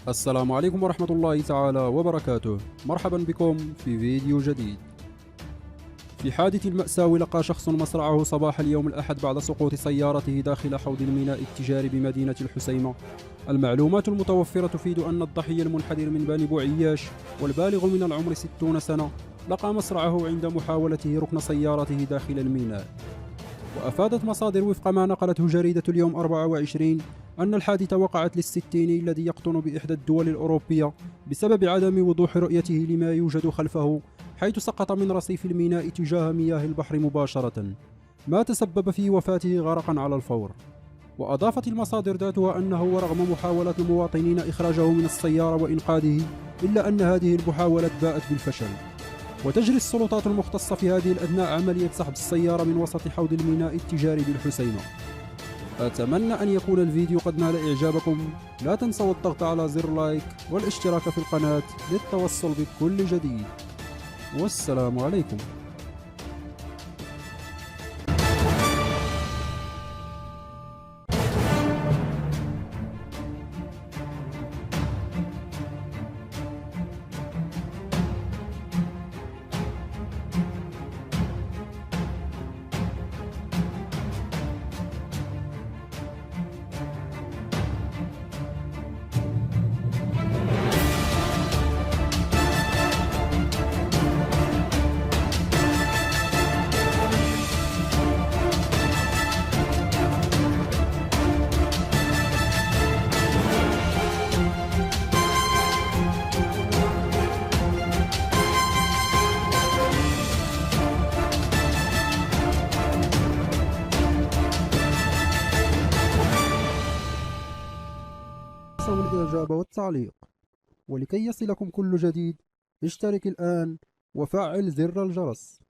السلام عليكم ورحمة الله تعالى وبركاته. مرحبا بكم في فيديو جديد. في حادث مأساوي لقى شخص مصرعه صباح اليوم الأحد بعد سقوط سيارته داخل حوض الميناء التجاري بمدينة الحسيمة. المعلومات المتوفرة تفيد أن الضحية المنحدر من بني بوعياش والبالغ من العمر 60 سنة لقى مصرعه عند محاولته ركن سيارته داخل الميناء. وأفادت مصادر وفق ما نقلته جريدة اليوم 24 أن الحادثة وقعت للستيني الذي يقطن بإحدى الدول الأوروبية بسبب عدم وضوح رؤيته لما يوجد خلفه، حيث سقط من رصيف الميناء تجاه مياه البحر مباشرة، ما تسبب في وفاته غرقا على الفور. وأضافت المصادر ذاتها أنه ورغم محاولات المواطنين إخراجه من السيارة وإنقاذه، إلا أن هذه المحاولات باءت بالفشل. وتجري السلطات المختصة في هذه الأثناء عملية سحب السيارة من وسط حوض الميناء التجاري بالحسيمة. أتمنى أن يكون الفيديو قد نال إعجابكم. لا تنسوا الضغط على زر لايك والاشتراك في القناة للتوصل بكل جديد، والسلام عليكم. تنسوا الإعجاب والتعليق، ولكي يصلكم كل جديد اشترك الآن وفعل زر الجرس.